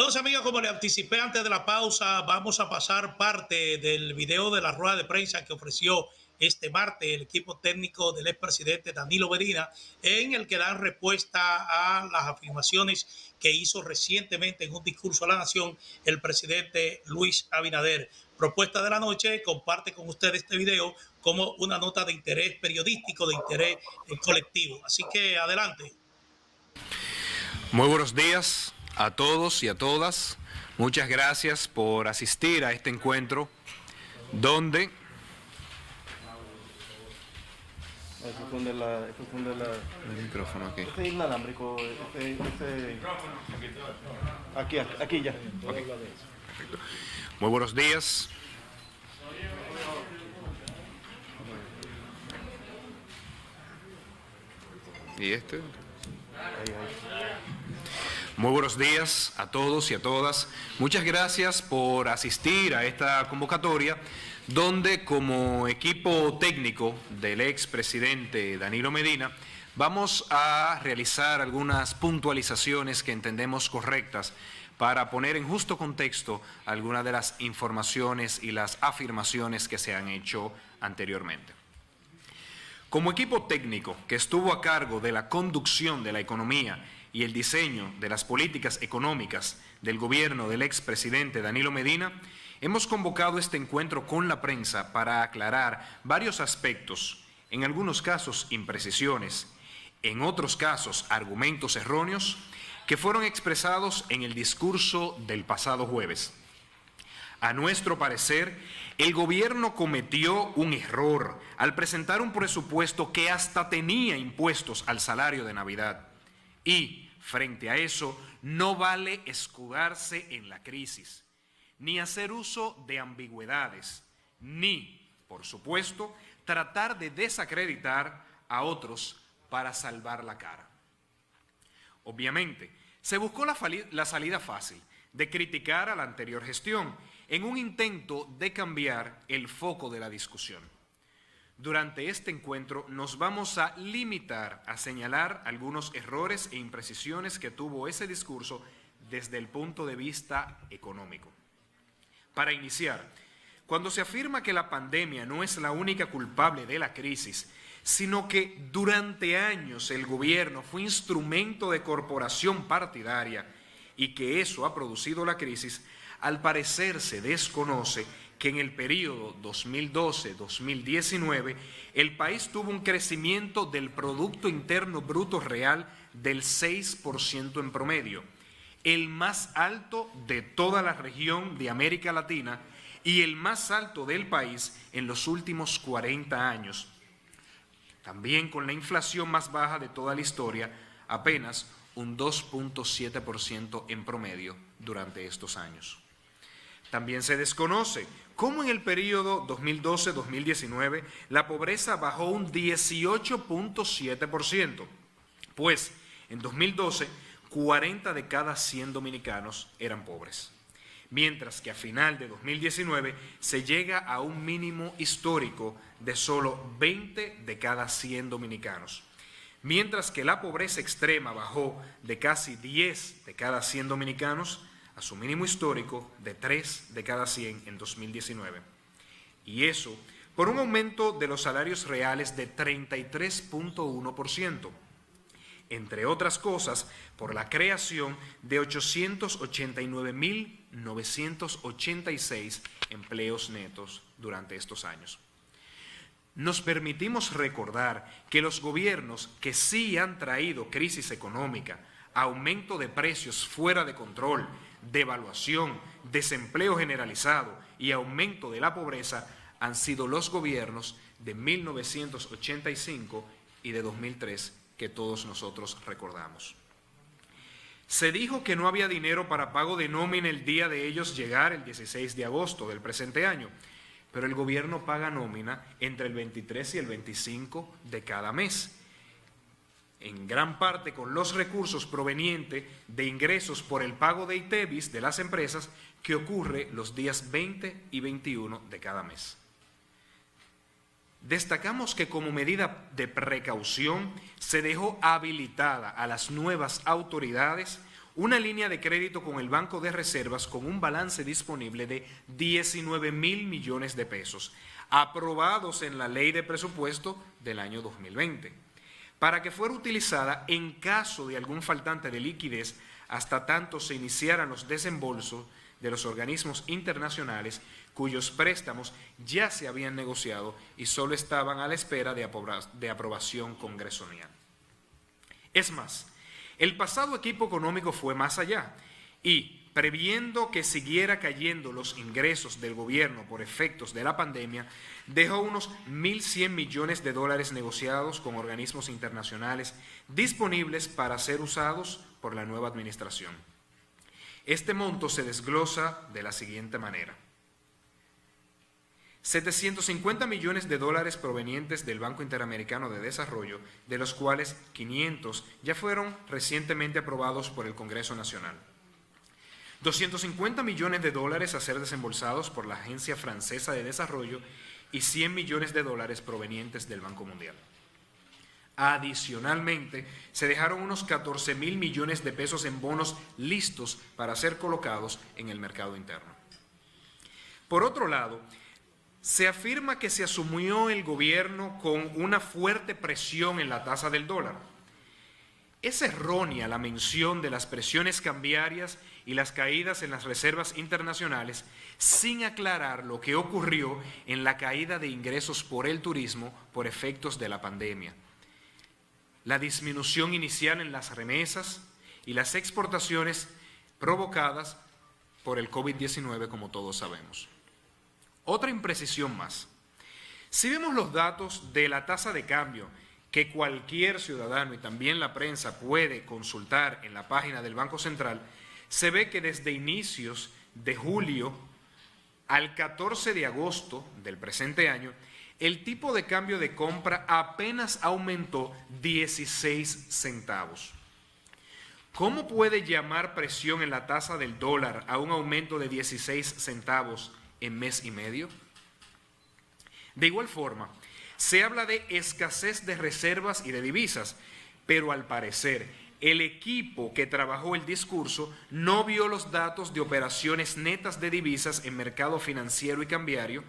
Entonces, amigos, como le anticipé antes de la pausa, vamos a pasar parte del video de la rueda de prensa que ofreció este martes el equipo técnico del expresidente Danilo Medina, en el que dan respuesta a las afirmaciones que hizo recientemente en un discurso a la nación el presidente Luis Abinader. Propuesta de la noche, comparte con ustedes este video como una nota de interés periodístico, de interés colectivo. Así que adelante. Muy buenos días a todos y a todas. Muchas gracias por asistir a este encuentro donde el micrófono aquí. Este es inalámbrico, aquí ya. Okay. Perfecto. Muy buenos días. ¿Y este? Muy buenos días a todos y a todas. Muchas gracias por asistir a esta convocatoria, donde como equipo técnico del expresidente Danilo Medina vamos a realizar algunas puntualizaciones que entendemos correctas para poner en justo contexto algunas de las informaciones y las afirmaciones que se han hecho anteriormente. Como equipo técnico que estuvo a cargo de la conducción de la economía y el diseño de las políticas económicas del gobierno del expresidente Danilo Medina, hemos convocado este encuentro con la prensa para aclarar varios aspectos, en algunos casos imprecisiones, en otros casos argumentos erróneos, que fueron expresados en el discurso del pasado jueves. A nuestro parecer, el gobierno cometió un error al presentar un presupuesto que hasta tenía impuestos al salario de Navidad. Y, frente a eso, no vale escudarse en la crisis, ni hacer uso de ambigüedades, ni, por supuesto, tratar de desacreditar a otros para salvar la cara. Obviamente, se buscó la salida fácil de criticar a la anterior gestión en un intento de cambiar el foco de la discusión. Durante este encuentro nos vamos a limitar a señalar algunos errores e imprecisiones que tuvo ese discurso desde el punto de vista económico. Para iniciar, cuando se afirma que la pandemia no es la única culpable de la crisis, sino que durante años el gobierno fue instrumento de corporación partidaria y que eso ha producido la crisis, al parecer se desconoce que en el periodo 2012-2019 el país tuvo un crecimiento del Producto Interno Bruto Real del 6% en promedio, el más alto de toda la región de América Latina y el más alto del país en los últimos 40 años. También con la inflación más baja de toda la historia, apenas un 2.7% en promedio durante estos años. También se desconoce cómo en el periodo 2012-2019 la pobreza bajó un 18.7%, pues en 2012 40 de cada 100 dominicanos eran pobres, mientras que a final de 2019 se llega a un mínimo histórico de solo 20 de cada 100 dominicanos, mientras que la pobreza extrema bajó de casi 10 de cada 100 dominicanos a su mínimo histórico de 3 de cada 100 en 2019. Y eso por un aumento de los salarios reales de 33.1%, entre otras cosas por la creación de 889.986 empleos netos durante estos años. Nos permitimos recordar que los gobiernos que sí han traído crisis económica, aumento de precios fuera de control, devaluación, desempleo generalizado y aumento de la pobreza han sido los gobiernos de 1985 y de 2003 que todos nosotros recordamos. Se dijo que no había dinero para pago de nómina el día de ellos llegar el 16 de agosto del presente año, pero el gobierno paga nómina entre el 23 y el 25 de cada mes, en gran parte con los recursos provenientes de ingresos por el pago de ITEVIS de las empresas, que ocurre los días 20 y 21 de cada mes. Destacamos que como medida de precaución se dejó habilitada a las nuevas autoridades una línea de crédito con el Banco de Reservas con un balance disponible de 19.000 millones de pesos, aprobados en la Ley de Presupuesto del año 2020, para que fuera utilizada en caso de algún faltante de liquidez hasta tanto se iniciaran los desembolsos de los organismos internacionales cuyos préstamos ya se habían negociado y solo estaban a la espera de aprobación congresonal. Es más, el pasado equipo económico fue más allá y, previendo que siguiera cayendo los ingresos del gobierno por efectos de la pandemia, dejó unos 1.100 millones de dólares negociados con organismos internacionales disponibles para ser usados por la nueva administración. Este monto se desglosa de la siguiente manera: 750 millones de dólares provenientes del Banco Interamericano de Desarrollo, de los cuales 500 ya fueron recientemente aprobados por el Congreso Nacional. 250 millones de dólares a ser desembolsados por la Agencia Francesa de Desarrollo y 100 millones de dólares provenientes del Banco Mundial. Adicionalmente, se dejaron unos 14.000 millones de pesos en bonos listos para ser colocados en el mercado interno. Por otro lado, se afirma que se asumió el gobierno con una fuerte presión en la tasa del dólar. Es errónea la mención de las presiones cambiarias y las caídas en las reservas internacionales sin aclarar lo que ocurrió en la caída de ingresos por el turismo por efectos de la pandemia, la disminución inicial en las remesas y las exportaciones provocadas por el COVID-19, como todos sabemos. Otra imprecisión más. Si vemos los datos de la tasa de cambio que cualquier ciudadano y también la prensa puede consultar en la página del Banco Central, se ve que desde inicios de julio al 14 de agosto del presente año, el tipo de cambio de compra apenas aumentó 16 centavos. ¿Cómo puede llamar presión en la tasa del dólar a un aumento de 16 centavos en mes y medio? De igual forma, se habla de escasez de reservas y de divisas, pero al parecer el equipo que trabajó el discurso no vio los datos de operaciones netas de divisas en mercado financiero y cambiario,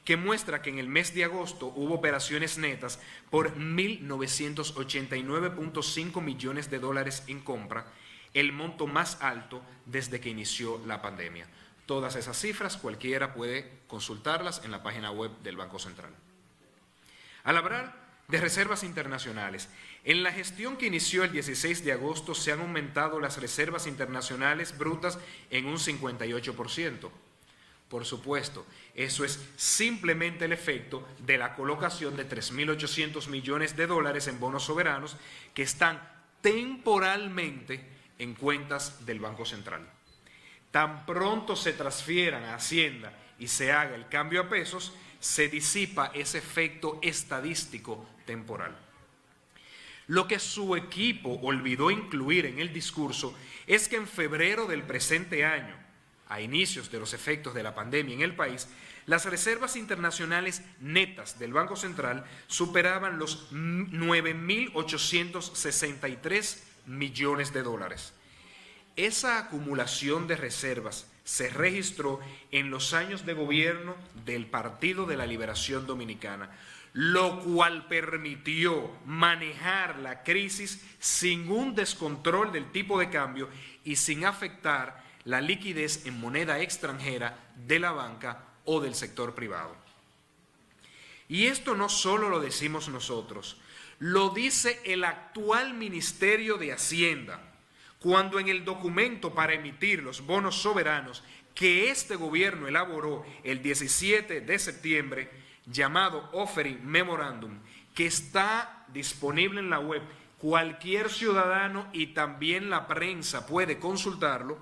que muestra que en el mes de agosto hubo operaciones netas por 1.989.5 millones de dólares en compra, el monto más alto desde que inició la pandemia. Todas esas cifras cualquiera puede consultarlas en la página web del Banco Central. Al hablar de reservas internacionales, en la gestión que inició el 16 de agosto se han aumentado las reservas internacionales brutas en un 58%. Por supuesto, eso es simplemente el efecto de la colocación de 3.800 millones de dólares en bonos soberanos que están temporalmente en cuentas del Banco Central. Tan pronto se transfieran a Hacienda y se haga el cambio a pesos, se disipa ese efecto estadístico temporal. Lo que su equipo olvidó incluir en el discurso es que en febrero del presente año, a inicios de los efectos de la pandemia en el país, las reservas internacionales netas del Banco Central superaban los 9.863 millones de dólares. Esa acumulación de reservas se registró en los años de gobierno del Partido de la Liberación Dominicana, lo cual permitió manejar la crisis sin un descontrol del tipo de cambio y sin afectar la liquidez en moneda extranjera de la banca o del sector privado. Y esto no solo lo decimos nosotros, lo dice el actual Ministerio de Hacienda, cuando en el documento para emitir los bonos soberanos que este gobierno elaboró el 17 de septiembre, llamado Offering Memorandum, que está disponible en la web, cualquier ciudadano y también la prensa puede consultarlo,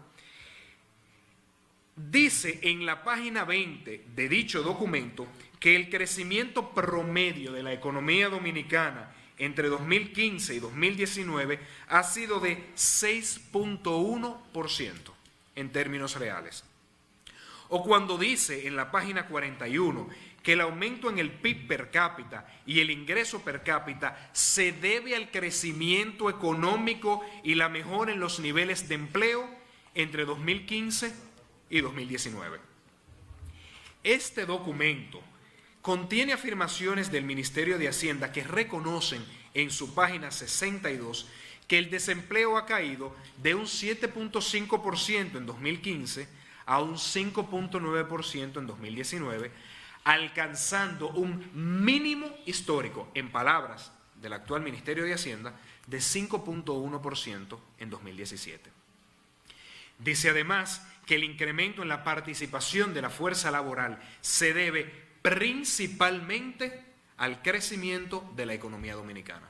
dice en la página 20 de dicho documento que el crecimiento promedio de la economía dominicana entre 2015 y 2019 ha sido de 6.1% en términos reales. O cuando dice en la página 41 que el aumento en el PIB per cápita y el ingreso per cápita se debe al crecimiento económico y la mejora en los niveles de empleo entre 2015 y 2019. Este documento contiene afirmaciones del Ministerio de Hacienda que reconocen en su página 62 que el desempleo ha caído de un 7.5% en 2015 a un 5.9% en 2019, alcanzando un mínimo histórico, en palabras del actual Ministerio de Hacienda, de 5.1% en 2017. Dice además que el incremento en la participación de la fuerza laboral se debe principalmente al crecimiento de la economía dominicana.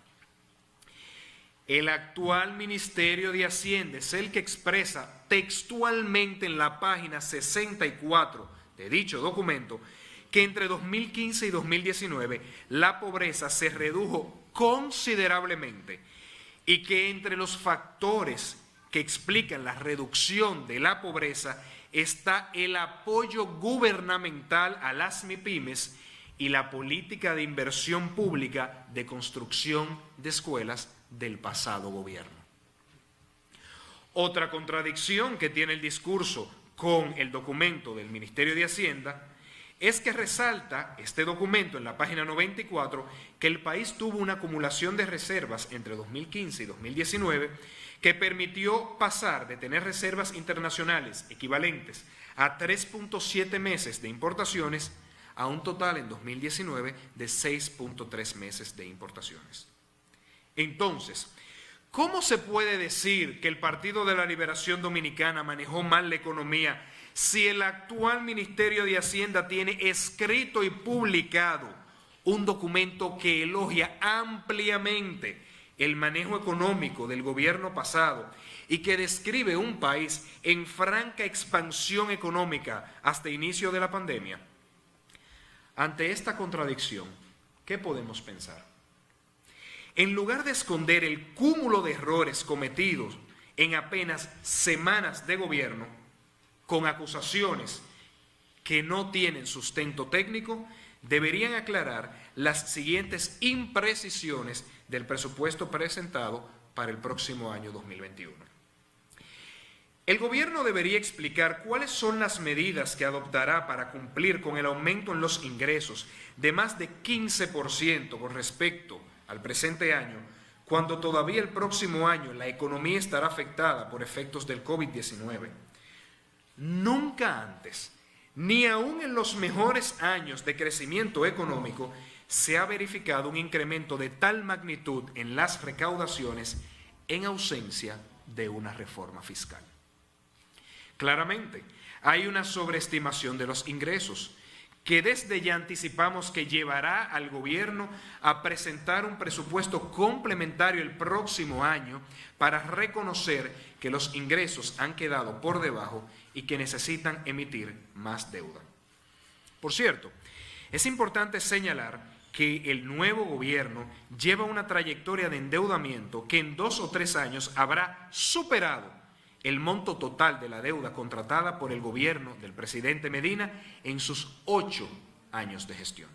El actual Ministerio de Hacienda es el que expresa textualmente en la página 64 de dicho documento que entre 2015 y 2019 la pobreza se redujo considerablemente y que entre los factores que explican la reducción de la pobreza está el apoyo gubernamental a las MIPYMES y la política de inversión pública de construcción de escuelas del pasado gobierno. Otra contradicción que tiene el discurso con el documento del Ministerio de Hacienda es que resalta este documento en la página 94 que el país tuvo una acumulación de reservas entre 2015 y 2019 que permitió pasar de tener reservas internacionales equivalentes a 3.7 meses de importaciones a un total en 2019 de 6.3 meses de importaciones. Entonces, ¿cómo se puede decir que el Partido de la Liberación Dominicana manejó mal la economía si el actual Ministerio de Hacienda tiene escrito y publicado un documento que elogia ampliamente el manejo económico del gobierno pasado y que describe un país en franca expansión económica hasta inicio de la pandemia? Ante esta contradicción, ¿qué podemos pensar? En lugar de esconder el cúmulo de errores cometidos en apenas semanas de gobierno, con acusaciones que no tienen sustento técnico, deberían aclarar las siguientes imprecisiones del presupuesto presentado para el próximo año 2021. El gobierno debería explicar cuáles son las medidas que adoptará para cumplir con el aumento en los ingresos de más de 15% con respecto al presente año, cuando todavía el próximo año la economía estará afectada por efectos del COVID-19. Nunca antes, ni aun en los mejores años de crecimiento económico, se ha verificado un incremento de tal magnitud en las recaudaciones en ausencia de una reforma fiscal. Claramente, hay una sobreestimación de los ingresos, que desde ya anticipamos que llevará al gobierno a presentar un presupuesto complementario el próximo año para reconocer que los ingresos han quedado por debajo y que necesitan emitir más deuda. Por cierto, es importante señalar que el nuevo gobierno lleva una trayectoria de endeudamiento que en 2 o 3 años habrá superado el monto total de la deuda contratada por el gobierno del presidente Medina en sus 8 años de gestión.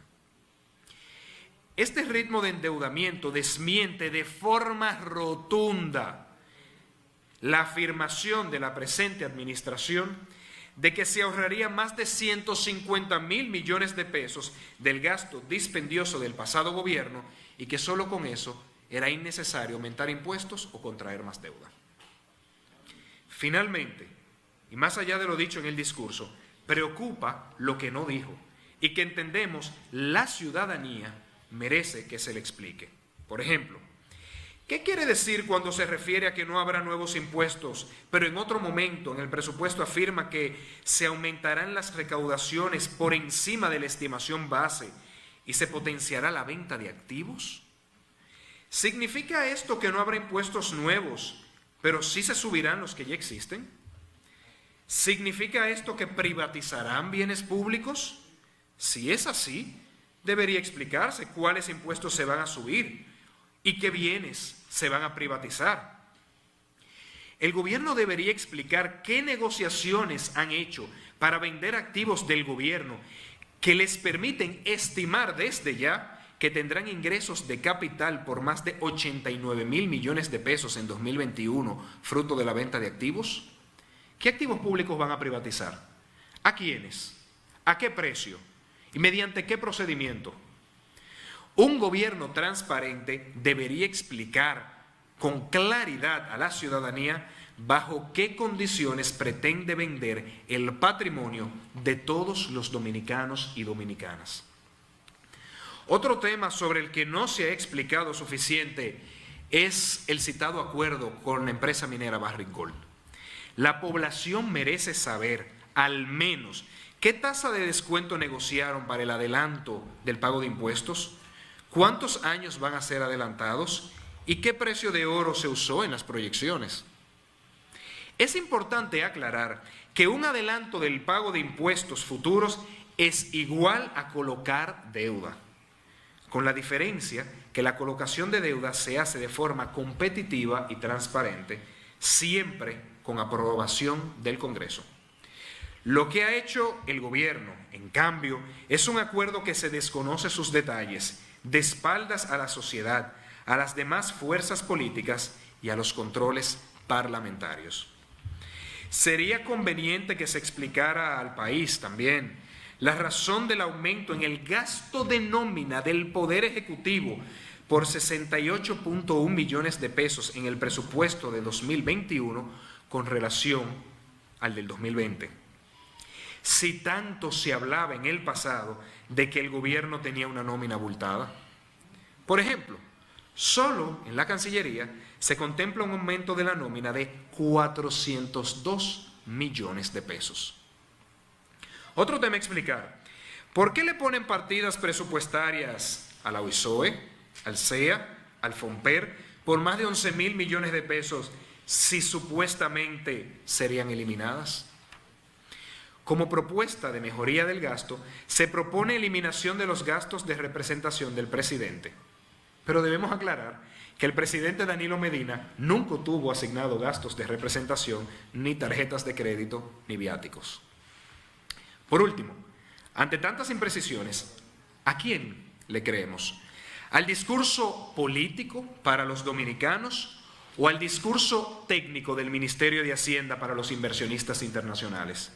Este ritmo de endeudamiento desmiente de forma rotunda la afirmación de la presente administración de que se ahorraría más de 150,000 millones de pesos del gasto dispendioso del pasado gobierno y que solo con eso era innecesario aumentar impuestos o contraer más deuda. Finalmente, y más allá de lo dicho en el discurso, preocupa lo que no dijo y que entendemos la ciudadanía merece que se le explique. Por ejemplo, ¿qué quiere decir cuando se refiere a que no habrá nuevos impuestos, pero en otro momento en el presupuesto afirma que se aumentarán las recaudaciones por encima de la estimación base y se potenciará la venta de activos? ¿Significa esto que no habrá impuestos nuevos, pero sí se subirán los que ya existen? ¿Significa esto que privatizarán bienes públicos? Si es así, debería explicarse cuáles impuestos se van a subir y qué bienes se van a privatizar. El gobierno debería explicar qué negociaciones han hecho para vender activos del gobierno que les permiten estimar desde ya que tendrán ingresos de capital por más de 89.000 millones de pesos en 2021, fruto de la venta de activos? ¿Qué activos públicos van a privatizar? ¿A quiénes? ¿A qué precio? ¿Y mediante qué procedimiento? Un gobierno transparente debería explicar con claridad a la ciudadanía bajo qué condiciones pretende vender el patrimonio de todos los dominicanos y dominicanas. Otro tema sobre el que no se ha explicado suficiente es el citado acuerdo con la empresa minera Barrick Gold. La población merece saber, al menos, qué tasa de descuento negociaron para el adelanto del pago de impuestos, cuántos años van a ser adelantados y qué precio de oro se usó en las proyecciones. Es importante aclarar que un adelanto del pago de impuestos futuros es igual a colocar deuda, con la diferencia que la colocación de deuda se hace de forma competitiva y transparente, siempre con aprobación del Congreso. Lo que ha hecho el gobierno, en cambio, es un acuerdo que se desconoce sus detalles, de espaldas a la sociedad, a las demás fuerzas políticas y a los controles parlamentarios. Sería conveniente que se explicara al país también la razón del aumento en el gasto de nómina del Poder Ejecutivo por 68.1 millones de pesos en el presupuesto de 2021 con relación al del 2020. Si tanto se hablaba en el pasado de que el gobierno tenía una nómina abultada. Por ejemplo, solo en la Cancillería se contempla un aumento de la nómina de 402 millones de pesos. Otro tema a explicar. ¿Por qué le ponen partidas presupuestarias a la OISOE, al CEA, al FOMPER, por más de 11.000 millones de pesos si supuestamente serían eliminadas? Como propuesta de mejoría del gasto, se propone eliminación de los gastos de representación del presidente. Pero debemos aclarar que el presidente Danilo Medina nunca tuvo asignado gastos de representación, ni tarjetas de crédito, ni viáticos. Por último, ante tantas imprecisiones, ¿a quién le creemos? ¿Al discurso político para los dominicanos o al discurso técnico del Ministerio de Hacienda para los inversionistas internacionales?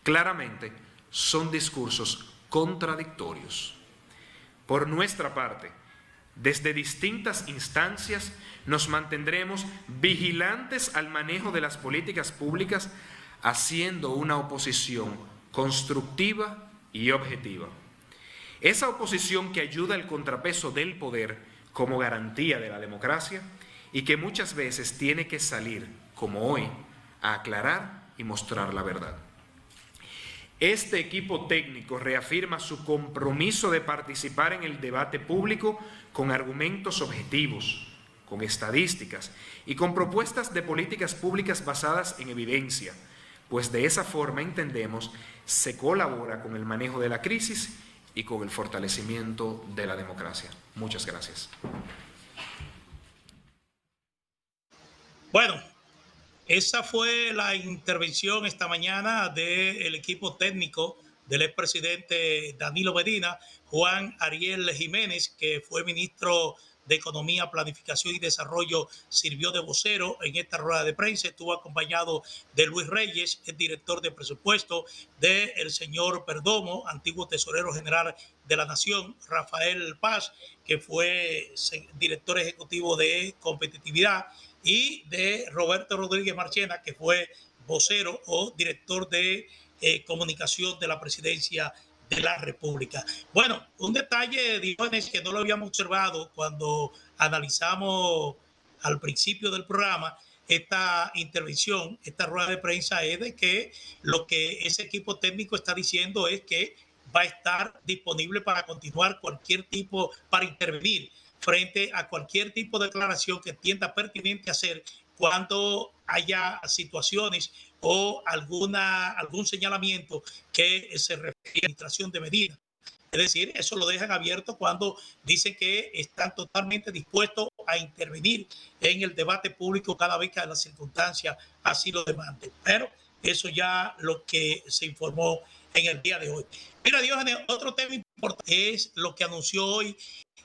Claramente, son discursos contradictorios. Por nuestra parte, desde distintas instancias nos mantendremos vigilantes al manejo de las políticas públicas, haciendo una oposición constructiva y objetiva. Esa oposición que ayuda al contrapeso del poder como garantía de la democracia y que muchas veces tiene que salir, como hoy, a aclarar y mostrar la verdad. Este equipo técnico reafirma su compromiso de participar en el debate público con argumentos objetivos, con estadísticas y con propuestas de políticas públicas basadas en evidencia, pues de esa forma entendemos se colabora con el manejo de la crisis y con el fortalecimiento de la democracia. Muchas gracias. Bueno, esa fue la intervención esta mañana del equipo técnico del expresidente Danilo Medina, Juan Ariel Jiménez, que fue ministro de Economía, Planificación y Desarrollo, sirvió de vocero en esta rueda de prensa. Estuvo acompañado de Luis Reyes, el director de presupuesto, del señor Perdomo, antiguo tesorero general de la Nación, Rafael Paz, que fue director ejecutivo de competitividad, y de Roberto Rodríguez Marchena, que fue vocero o director de comunicación de la presidencia de la República. Bueno, un detalle, Dionis, que no lo habíamos observado cuando analizamos al principio del programa esta intervención, esta rueda de prensa, es de que lo que ese equipo técnico está diciendo es que va a estar disponible para continuar cualquier tipo, para intervenir frente a cualquier tipo de declaración que entienda pertinente hacer cuando haya situaciones o algún señalamiento que se refiere a la administración de medidas. Es decir, eso lo dejan abierto cuando dicen que están totalmente dispuestos a intervenir en el debate público cada vez que las circunstancias así lo demanden. Pero Eso ya lo que se informó en el día de hoy. Mira, Diógenes, otro tema importante es lo que anunció hoy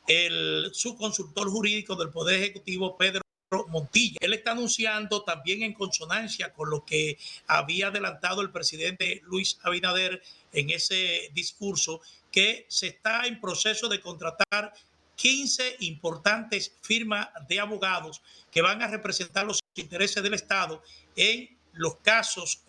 el subconsultor jurídico del Poder Ejecutivo, Pedro Montilla. Él está anunciando también en consonancia con lo que había adelantado el presidente Luis Abinader en ese discurso, que se está en proceso de contratar 15 importantes firmas de abogados que van a representar los intereses del Estado en los casos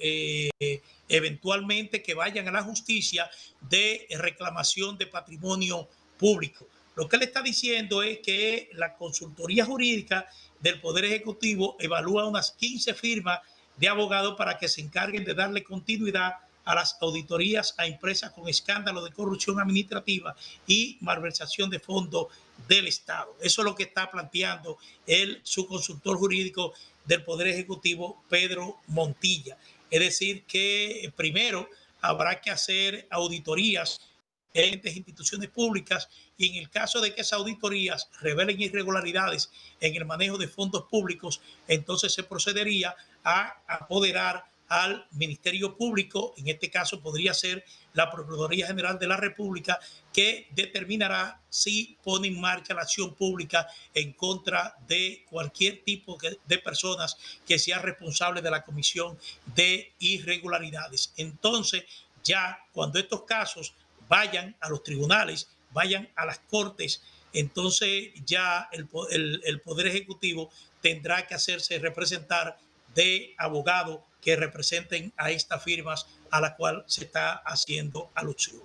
eventualmente que vayan a la justicia de reclamación de patrimonio público. Lo que él está diciendo es que la consultoría jurídica del Poder Ejecutivo evalúa unas 15 firmas de abogados para que se encarguen de darle continuidad a las auditorías a empresas con escándalo de corrupción administrativa y malversación de fondos del Estado. Eso es lo que está planteando el subconsultor jurídico del Poder Ejecutivo, Pedro Montilla. Es decir, que primero habrá que hacer auditorías en instituciones públicas, y en el caso de que esas auditorías revelen irregularidades en el manejo de fondos públicos, entonces se procedería a apoderar al Ministerio Público. En este caso podría ser la Procuraduría General de la República, que determinará si pone en marcha la acción pública en contra de cualquier tipo de personas que sea responsable de la comisión de irregularidades. Entonces, ya cuando estos casos vayan a los tribunales, vayan a las cortes, entonces ya el Poder Ejecutivo tendrá que hacerse representar de abogados que representen a estas firmas a la cual se está haciendo alusión.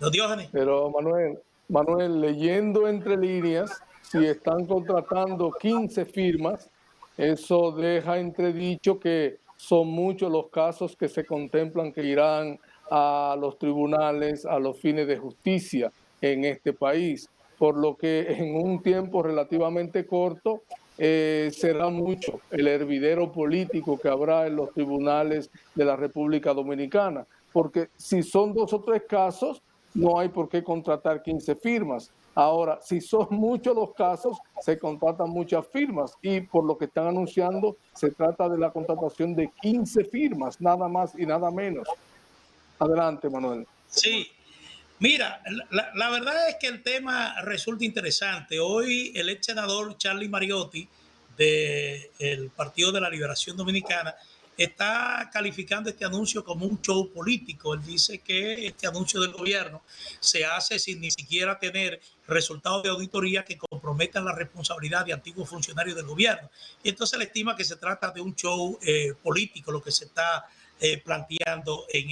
¿No, Diógenes? Pero Manuel, leyendo entre líneas, si están contratando 15 firmas, eso deja entredicho que son muchos los casos que se contemplan que irán a los tribunales a los fines de justicia en este país, por lo que en un tiempo relativamente corto será mucho el hervidero político que habrá en los tribunales de la República Dominicana, porque si son 2 o 3 casos, no hay por qué contratar 15 firmas. Ahora, si son muchos los casos, se contratan muchas firmas, y por lo que están anunciando, se trata de la contratación de 15 firmas, nada más y nada menos. Adelante, Manuel. Sí, mira, la verdad es que el tema resulta interesante. Hoy el ex senador Charlie Mariotti del Partido de la Liberación Dominicana está calificando este anuncio como un show político. Él dice que este anuncio del gobierno se hace sin ni siquiera tener resultados de auditoría que comprometan la responsabilidad de antiguos funcionarios del gobierno. Y entonces él estima que se trata de un show político lo que se está planteando en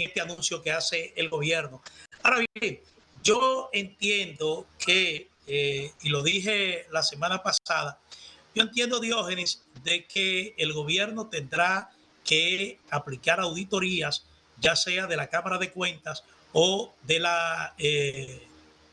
este anuncio que hace el gobierno. Ahora bien, yo entiendo que, y lo dije la semana pasada, yo entiendo, Diógenes, de que el gobierno tendrá que aplicar auditorías, ya sea de la Cámara de Cuentas o de la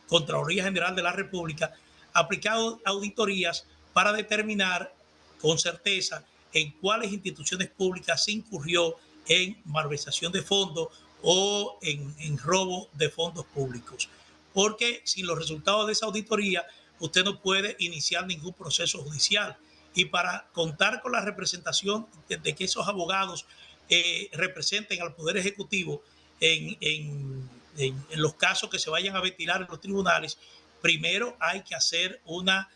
Contraloría General de la República, aplicar auditorías para determinar con certeza en cuáles instituciones públicas se incurrió en malversación de fondos o en robo de fondos públicos. Porque sin los resultados de esa auditoría, usted no puede iniciar ningún proceso judicial. Y para contar con la representación de que esos abogados representen al Poder Ejecutivo en los casos que se vayan a ventilar en los tribunales, primero hay que hacer una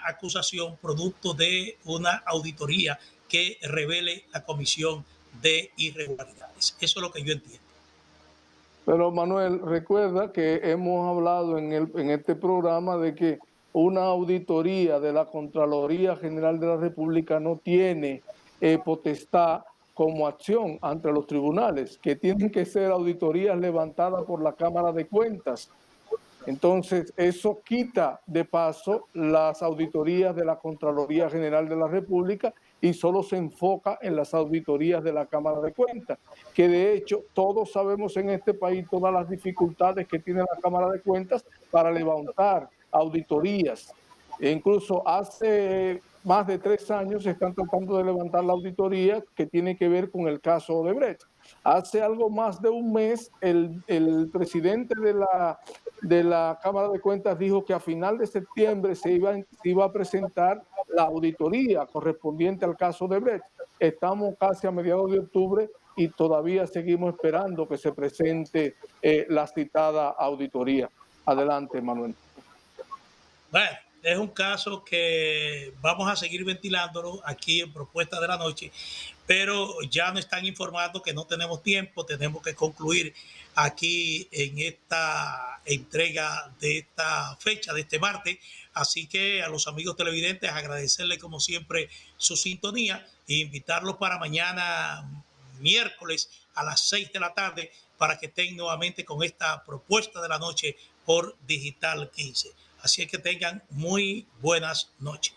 acusación producto de una auditoría que revele la comisión de irregularidades. Eso es lo que yo entiendo. Pero Manuel, recuerda que hemos hablado en este programa de que una auditoría de la Contraloría General de la República no tiene potestad como acción ante los tribunales, que tienen que ser auditorías levantadas por la Cámara de Cuentas. Entonces, eso quita de paso las auditorías de la Contraloría General de la República y solo se enfoca en las auditorías de la Cámara de Cuentas, que de hecho todos sabemos en este país todas las dificultades que tiene la Cámara de Cuentas para levantar auditorías. E incluso hace más de 3 años están tratando de levantar la auditoría que tiene que ver con el caso Odebrecht. Hace algo más de un mes, el presidente de la Cámara de Cuentas dijo que a final de septiembre se iba a presentar la auditoría correspondiente al caso Odebrecht. Estamos casi a mediados de octubre y todavía seguimos esperando que se presente la citada auditoría. Adelante, Manuel. Bueno, es un caso que vamos a seguir ventilándolo aquí en Propuesta de la Noche, pero ya nos están informando que no tenemos tiempo, tenemos que concluir aquí en esta entrega de esta fecha, de este martes. Así que a los amigos televidentes agradecerles como siempre su sintonía e invitarlos para mañana miércoles a las 6 de la tarde para que estén nuevamente con esta Propuesta de la Noche por Digital 15. Así es que tengan muy buenas noches.